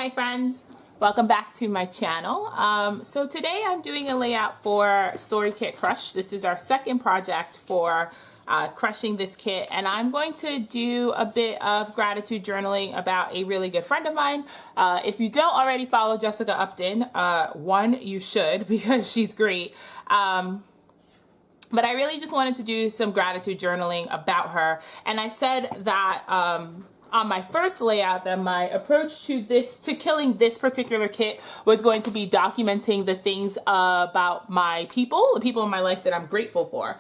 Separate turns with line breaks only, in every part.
Hi friends, welcome back to my channel. So today I'm doing a layout for Story Kit Crush. This is our second project for crushing this kit, and I'm going to do a bit of gratitude journaling about a really good friend of mine. If you don't already follow Jessica Upton, one, you should, because she's great. But I really just wanted to do some gratitude journaling about her, and I said that on my first layout that my approach to killing this particular kit was going to be documenting the things about the people in my life that I'm grateful for.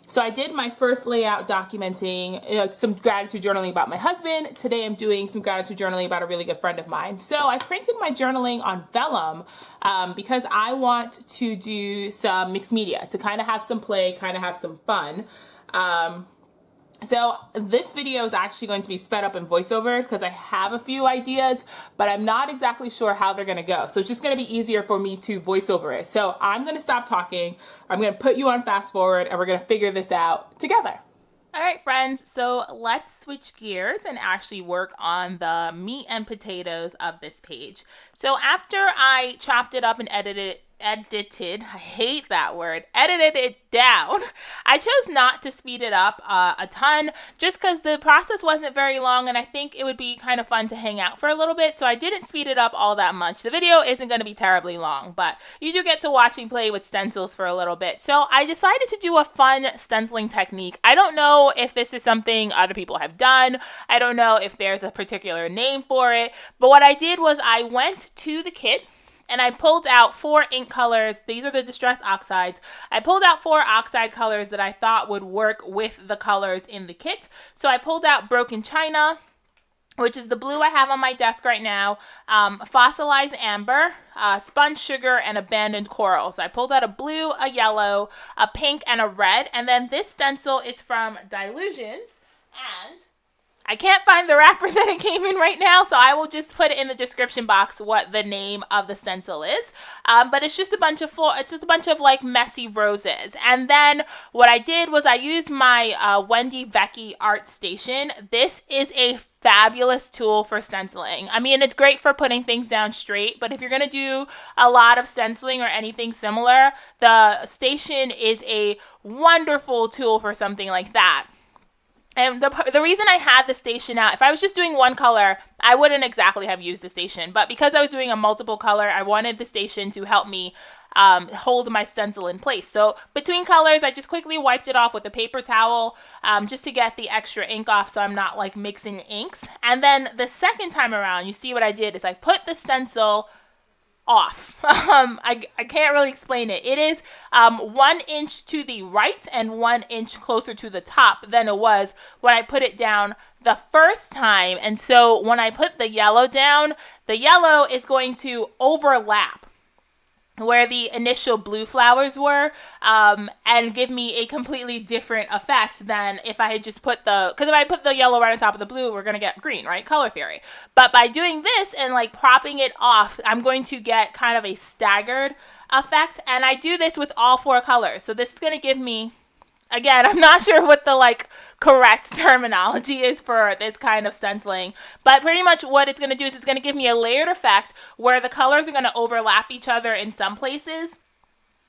So I did my first layout documenting some gratitude journaling about my husband. Today I'm doing some gratitude journaling about a really good friend of mine. So I printed my journaling on vellum because I want to do some mixed media to kind of have some play, kind of have some fun. So this video is actually going to be sped up in voiceover because I have a few ideas, but I'm not exactly sure how they're going to go. So it's just going to be easier for me to voice over it. So I'm going to stop talking. I'm going to put you on fast forward and we're going to figure this out together. All right, friends, so let's switch gears and actually work on the meat and potatoes of this page. So after I chopped it up and edited, I hate that word, edited it down, I chose not to speed it up a ton just because the process wasn't very long and I think it would be kind of fun to hang out for a little bit, so I didn't speed it up all that much. The video isn't going to be terribly long, but you do get to watch me play with stencils for a little bit. So I decided to do a fun stenciling technique. I don't know if this is something other people have done. I don't know if there's a particular name for it, but what I did was I went to the kit and I pulled out 4 ink colors. These are the Distress Oxides. I pulled out 4 oxide colors that I thought would work with the colors in the kit. So I pulled out Broken China, which is the blue I have on my desk right now, Fossilized Amber, Spun Sugar, and Abandoned Coral. So I pulled out a blue, a yellow, a pink, and a red. And then this stencil is from Dilutions, and I can't find the wrapper that it came in right now, so I will just put it in the description box what the name of the stencil is. But it's just a bunch of like messy roses. And then what I did was I used my Wendy Vecchi art station. This is a fabulous tool for stenciling. I mean, it's great for putting things down straight, but if you're going to do a lot of stenciling or anything similar, the station is a wonderful tool for something like that. And the reason I had the station out, if I was just doing one color, I wouldn't exactly have used the station. But because I was doing a multiple color, I wanted the station to help me hold my stencil in place. So between colors, I just quickly wiped it off with a paper towel just to get the extra ink off so I'm not like mixing inks. And then the second time around, you see what I did is I put the stencil off. I can't really explain it. It is 1 inch to the right and 1 inch closer to the top than it was when I put it down the first time. And so when I put the yellow down, the yellow is going to overlap where the initial blue flowers were, and give me a completely different effect than if I had just put because if I put the yellow right on top of the blue, we're going to get green, right? Color theory. But by doing this and like propping it off, I'm going to get kind of a staggered effect, and I do this with all 4 colors. So this is going to give me, again, I'm not sure what the like correct terminology is for this kind of stenciling, but pretty much what it's going to do is it's going to give me a layered effect where the colors are going to overlap each other in some places,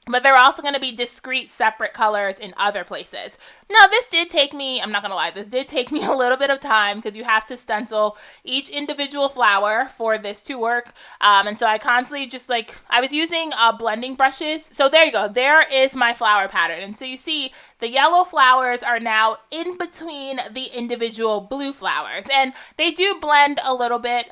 but they're also going to be discrete, separate colors in other places. Now, this did take me, I'm not going to lie, this did take me a little bit of time because you have to stencil each individual flower for this to work. And so I constantly just I was using blending brushes. So there you go. There is my flower pattern. And so you see the yellow flowers are now in between the individual blue flowers. And they do blend a little bit,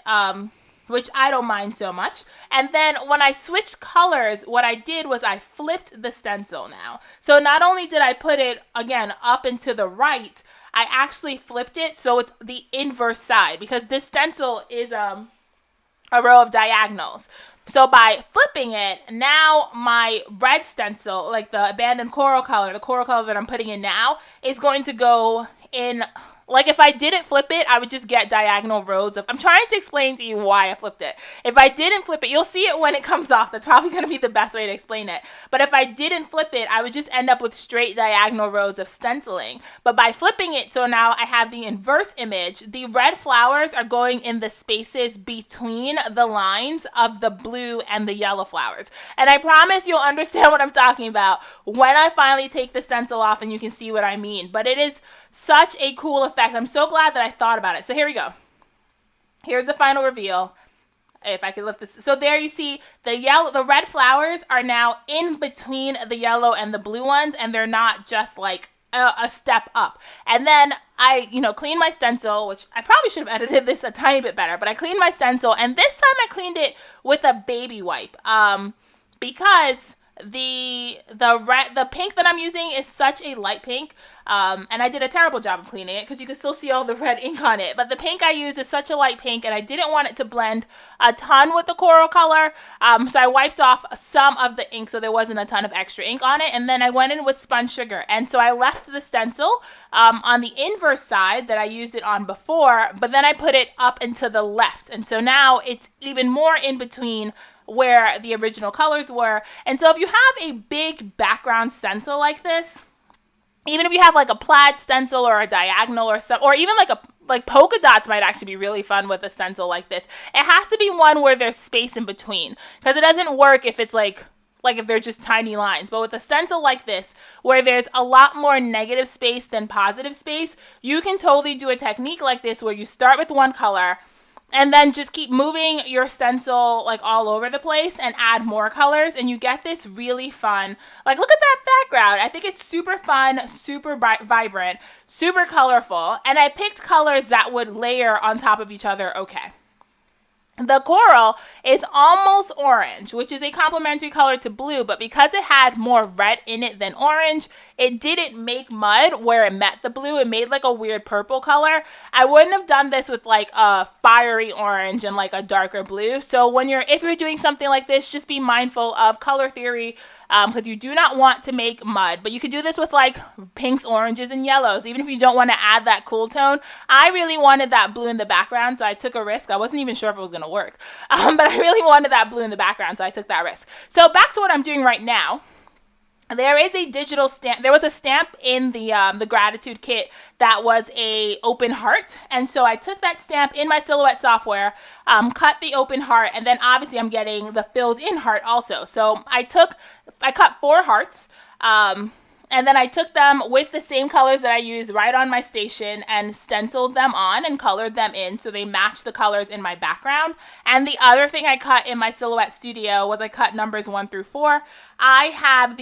which I don't mind so much. And then when I switched colors, what I did was I flipped the stencil now. So not only did I put it, again, up and to the right, I actually flipped it so it's the inverse side because this stencil is a row of diagonals. So by flipping it, now my red stencil, like the Abandoned Coral color, the coral color that I'm putting in now, is going to go in Like if I didn't flip it, I would just get diagonal rows of, I'm trying to explain to you why I flipped it. If I didn't flip it, you'll see it when it comes off. That's probably going to be the best way to explain it. But if I didn't flip it, I would just end up with straight diagonal rows of stenciling. But by flipping it, so now I have the inverse image, the red flowers are going in the spaces between the lines of the blue and the yellow flowers. And I promise you'll understand what I'm talking about when I finally take the stencil off and you can see what I mean. But it is such a cool effect. I'm so glad that I thought about it. So here we go. Here's the final reveal. If I could lift this. So there you see the red flowers are now in between the yellow and the blue ones, and they're not just like a step up. And then I, cleaned my stencil, which I probably should have edited this a tiny bit better, but I cleaned my stencil, and this time I cleaned it with a baby wipe, because the pink that I'm using is such a light pink, and I did a terrible job of cleaning it because you can still see all the red ink on it, but the pink I use is such a light pink, and I didn't want it to blend a ton with the coral color, so I wiped off some of the ink so there wasn't a ton of extra ink on it, and then I went in with spun sugar, and so I left the stencil on the inverse side that I used it on before, but then I put it up and to the left, and so now it's even more in between where the original colors were. And so if you have a big background stencil like this, even if you have like a plaid stencil or a diagonal or even like polka dots might actually be really fun with a stencil like this. It has to be one where there's space in between, because it doesn't work if it's like if they're just tiny lines. But with a stencil like this, where there's a lot more negative space than positive space, you can totally do a technique like this where you start with one color and then just keep moving your stencil like all over the place and add more colors, and you get this really fun, like, look at that background. I think it's super fun, super vibrant, super colorful, and I picked colors that would layer on top of each other okay. The coral is almost orange, which is a complementary color to blue, but because it had more red in it than orange, it didn't make mud where it met the blue. It made like a weird purple color. I wouldn't have done this with like a fiery orange and like a darker blue. So if you're doing something like this, just be mindful of color theory, because you do not want to make mud. But you could do this with like pinks, oranges, and yellows, even if you don't want to add that cool tone. I really wanted that blue in the background, so I took a risk. I wasn't even sure if it was going to work, but I really wanted that blue in the background, so I took that risk. So back to what I'm doing right now. There is a digital stamp. There was a stamp in the gratitude kit that was a open heart, and so I took that stamp in my Silhouette software, cut the open heart, and then obviously I'm getting the fills in heart also. So I cut 4 hearts, and then I took them with the same colors that I used right on my station and stenciled them on and colored them in so they match the colors in my background. And the other thing I cut in my Silhouette Studio was I cut numbers 1 through 4. I have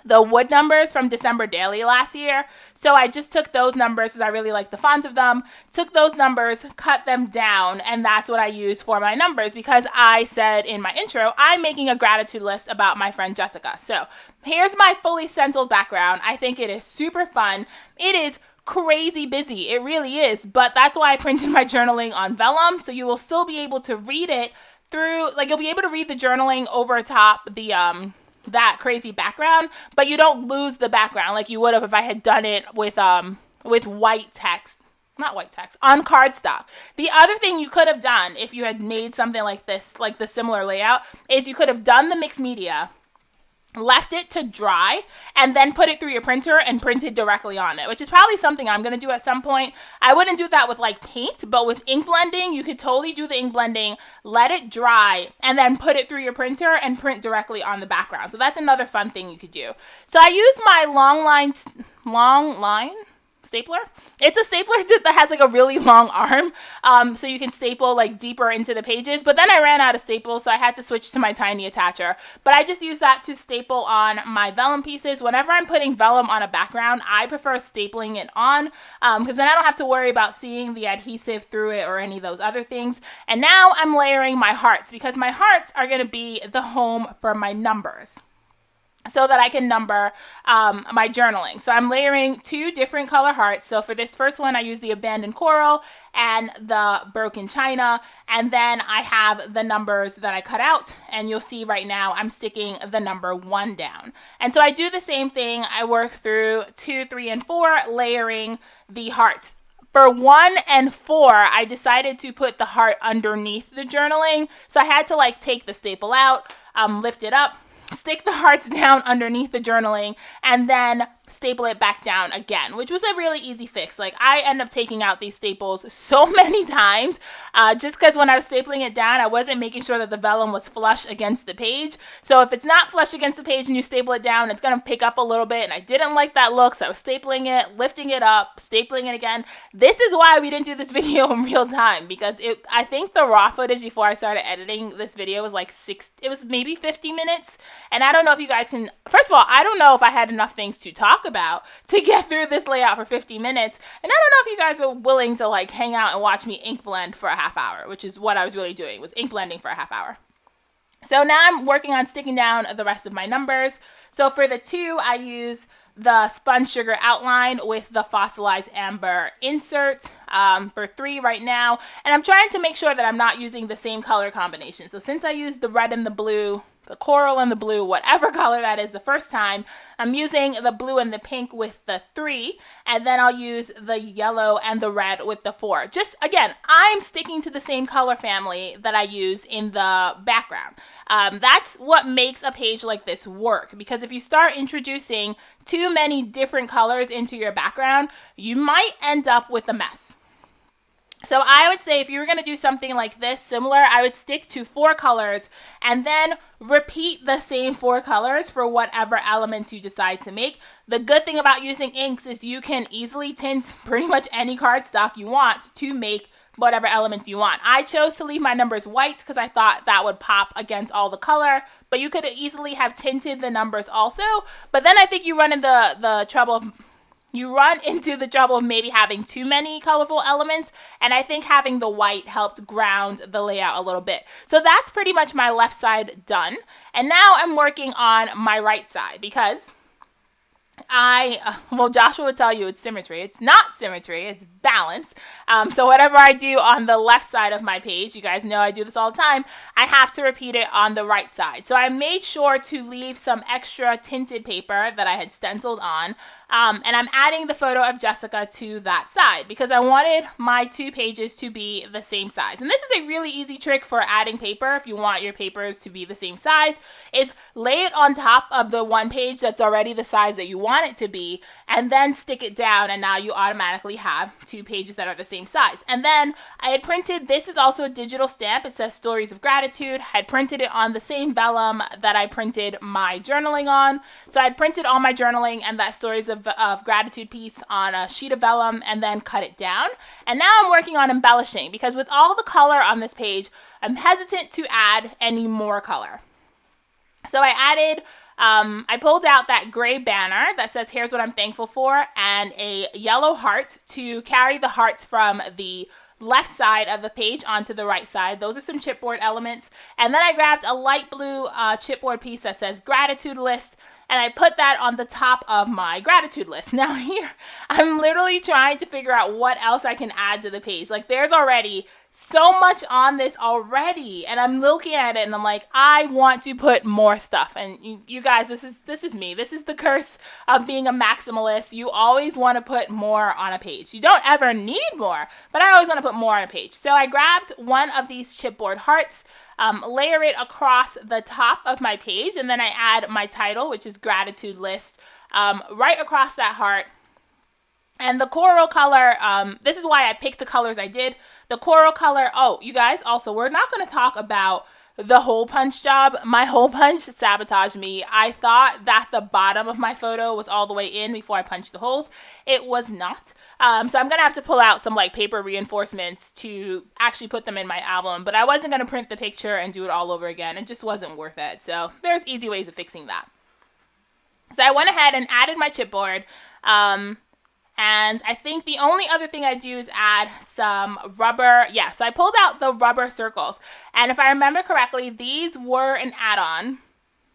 the wood numbers from December Daily last year, so I just took those numbers because I really like the font of them, took those numbers, cut them down, and that's what I use for my numbers, because I said in my intro, I'm making a gratitude list about my friend Jessica. So here's my fully stenciled background. I think it is super fun. It is crazy busy. It really is, but that's why I printed my journaling on vellum, so you will still be able to read it through, like, you'll be able to read the journaling over top the that crazy background, but you don't lose the background like you would have if I had done it with white text, not white text, on cardstock. The other thing you could have done if you had made something like this, like the similar layout, is you could have done the mixed media, left it to dry, and then put it through your printer and printed directly on it, which is probably something I'm going to do at some point. I wouldn't do that with like paint, but with ink blending, you could totally do the ink blending, let it dry, and then put it through your printer and print directly on the background. So that's another fun thing you could do. So I used my long line stapler. It's a stapler that has like a really long arm, so you can staple like deeper into the pages, but then I ran out of staples, so I had to switch to my tiny attacher. But I just use that to staple on my vellum pieces. Whenever I'm putting vellum on a background, I prefer stapling it on, because then I don't have to worry about seeing the adhesive through it or any of those other things. And now I'm layering my hearts, because my hearts are going to be the home for my numbers. so that I can number my journaling. So I'm layering 2 different color hearts. So for this first one, I use the abandoned coral and the broken china. And then I have the numbers that I cut out. And you'll see right now, I'm sticking the number 1 down. And so I do the same thing. I work through 2, 3, and 4, layering the hearts. For 1 and 4, I decided to put the heart underneath the journaling. So I had to like take the staple out, lift it up, stick the hearts down underneath the journaling, and then staple it back down again, which was a really easy fix. Like, I end up taking out these staples so many times just because when I was stapling it down, I wasn't making sure that the vellum was flush against the page. So if it's not flush against the page and you staple it down, it's going to pick up a little bit, and I didn't like that look, so I was stapling it, lifting it up, stapling it again. This is why we didn't do this video in real time, because I think the raw footage before I started editing this video was like it was maybe 50 minutes, and I don't know if you guys can, first of all, I don't know if I had enough things to talk about to get through this layout for 50 minutes. And I don't know if you guys are willing to like hang out and watch me ink blend for a half hour, which is what I was really doing, was ink blending for a half hour. So now I'm working on sticking down the rest of my numbers. So for the 2, I use the spun sugar outline with the fossilized amber insert for 3 right now. And I'm trying to make sure that I'm not using the same color combination. So since I used the red and the blue, the coral and the blue, whatever color that is the first time, I'm using the blue and the pink with the 3, and then I'll use the yellow and the red with the 4. Just, again, I'm sticking to the same color family that I use in the background. That's what makes a page like this work, because if you start introducing too many different colors into your background, you might end up with a mess. So I would say if you were going to do something like this, similar, I would stick to 4 colors and then repeat the same 4 colors for whatever elements you decide to make. The good thing about using inks is you can easily tint pretty much any cardstock you want to make whatever elements you want. I chose to leave my numbers white because I thought that would pop against all the color, but you could easily have tinted the numbers also. But then I think you run into the trouble of maybe having too many colorful elements, and I think having the white helped ground the layout a little bit. So that's pretty much my left side done, and now I'm working on my right side, because Joshua would tell you it's symmetry. It's not symmetry, it's balance. So whatever I do on the left side of my page, you guys know I do this all the time, I have to repeat it on the right side. So I made sure to leave some extra tinted paper that I had stenciled on, and I'm adding the photo of Jessica to that side because I wanted my 2 pages to be the same size. And this is a really easy trick for adding paper if you want your papers to be the same size, is lay it on top of the one page that's already the size that you want it to be, and then stick it down, and now you automatically have 2 pages that are the same size. And then I had printed, this is also a digital stamp, it says Stories of Gratitude. I had printed it on the same vellum that I printed my journaling on. So I had printed all my journaling and that Stories of Gratitude piece on a sheet of vellum and then cut it down. And now I'm working on embellishing, because with all the color on this page, I'm hesitant to add any more color. So I added, I pulled out that gray banner that says, "Here's what I'm thankful for," and a yellow heart to carry the hearts from the left side of the page onto the right side. Those are some chipboard elements. And then I grabbed a light blue chipboard piece that says Gratitude List, and I put that on the top of my gratitude list. Now here, I'm literally trying to figure out what else I can add to the page. Like, there's already so much on this already, and I'm looking at it and I'm like, I want to put more stuff. And you guys, this is me. This is the curse of being a maximalist. You always want to put more on a page. You don't ever need more, but I always want to put more on a page. So I grabbed one of these chipboard hearts, layer it across the top of my page, and then I add my title, which is Gratitude List, right across that heart. And the coral color, this is why I picked the colors I did. The coral color, oh, you guys, also, we're not going to talk about the hole punch job. My hole punch sabotaged me. I thought that the bottom of my photo was all the way in before I punched the holes. It was not. So I'm going to have to pull out some like paper reinforcements to actually put them in my album, but I wasn't going to print the picture and do it all over again. It just wasn't worth it. So there's easy ways of fixing that. So I went ahead and added my chipboard. And I think the only other thing I do is add some rubber. Yeah, so I pulled out the rubber circles. And if I remember correctly, these were an add-on.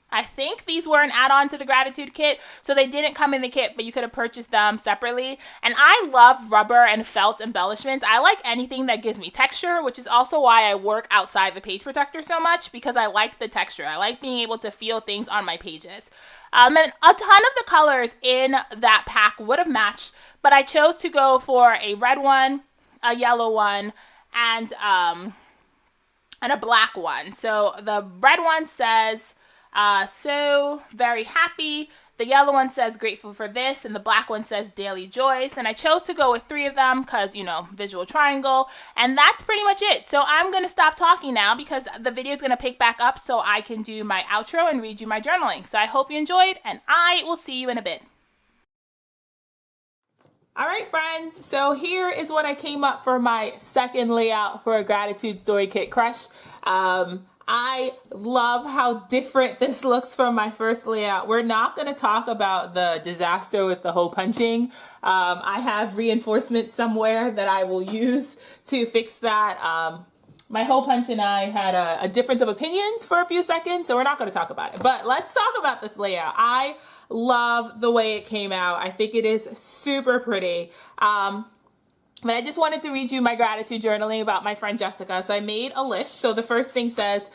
I think these were an add-on to the gratitude kit, so they didn't come in the kit, but you could have purchased them separately. And I love rubber and felt embellishments. I like anything that gives me texture, which is also why I work outside the page protector so much, because I like the texture. I like being able to feel things on my pages. And a ton of the colors in that pack would have matched, but I chose to go for a red one, a yellow one, and a black one. So the red one says, so very happy. The yellow one says grateful for this, and the black one says daily joys. And I chose to go with 3 of them because, you know, visual triangle. And that's pretty much it. So I'm going to stop talking now because the video is going to pick back up so I can do my outro and read you my journaling. So I hope you enjoyed, and I will see you in a bit. All right, friends, so here is what I came up for my second layout for a gratitude story kit crush. I love how different this looks from my first layout. We're not going to talk about the disaster with the hole punching. I have reinforcements somewhere that I will use to fix that. My hole punch and I had a difference of opinions for a few seconds, so we're not going to talk about it. But let's talk about this layout. I love the way it came out. I think it is super pretty. But I just wanted to read you my gratitude journaling about my friend Jessica. So I made a list. So the first thing says,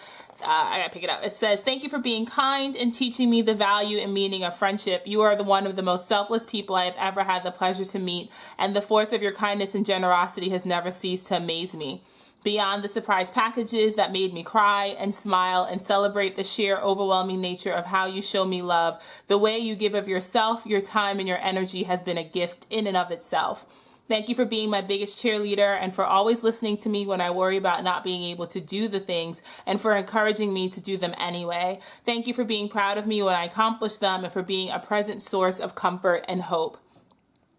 I gotta pick it up. It says, thank you for being kind and teaching me the value and meaning of friendship. You are one of the most selfless people I have ever had the pleasure to meet, and the force of your kindness and generosity has never ceased to amaze me. Beyond the surprise packages that made me cry and smile and celebrate the sheer overwhelming nature of how you show me love, the way you give of yourself, your time, and your energy has been a gift in and of itself. Thank you for being my biggest cheerleader and for always listening to me when I worry about not being able to do the things and for encouraging me to do them anyway. Thank you for being proud of me when I accomplish them and for being a present source of comfort and hope.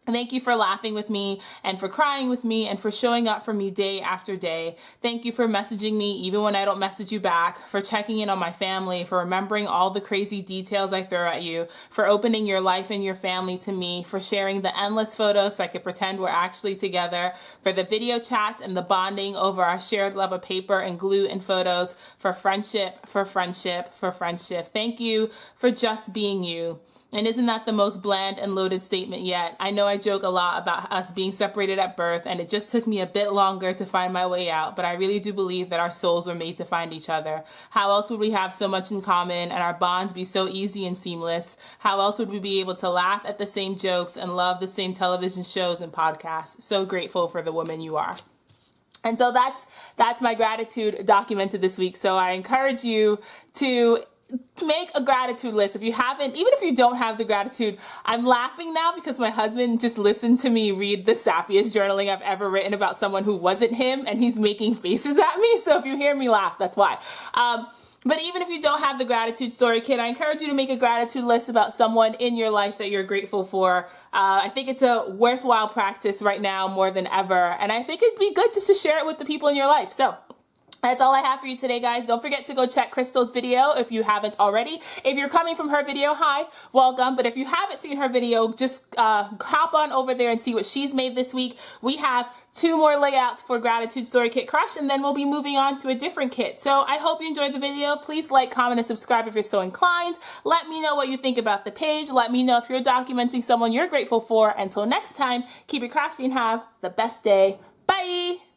Thank you for laughing with me and for crying with me and for showing up for me day after day. Thank you for messaging me even when I don't message you back, for checking in on my family, for remembering all the crazy details I throw at you, for opening your life and your family to me, for sharing the endless photos so I could pretend we're actually together, for the video chats and the bonding over our shared love of paper and glue and photos, for friendship, for friendship, for friendship. Thank you for just being you. And isn't that the most bland and loaded statement yet? I know I joke a lot about us being separated at birth, and it just took me a bit longer to find my way out, but I really do believe that our souls were made to find each other. How else would we have so much in common and our bonds be so easy and seamless? How else would we be able to laugh at the same jokes and love the same television shows and podcasts? So grateful for the woman you are. And so that's my gratitude documented this week. So I encourage you to make a gratitude list. If you haven't, even if you don't have the gratitude, I'm laughing now because my husband just listened to me read the sappiest journaling I've ever written about someone who wasn't him, and he's making faces at me. So if you hear me laugh, that's why. But even if you don't have the gratitude story kit, I encourage you to make a gratitude list about someone in your life that you're grateful for. I think it's a worthwhile practice right now more than ever. And I think it'd be good just to share it with the people in your life. So that's all I have for you today, guys. Don't forget to go check Krystal's video if you haven't already. If you're coming from her video, hi, welcome. But if you haven't seen her video, just hop on over there and see what she's made this week. We have 2 more layouts for Gratitude Story Kit Crush, and then we'll be moving on to a different kit. So I hope you enjoyed the video. Please like, comment, and subscribe if you're so inclined. Let me know what you think about the page. Let me know if you're documenting someone you're grateful for. Until next time, keep it crafty and have the best day. Bye!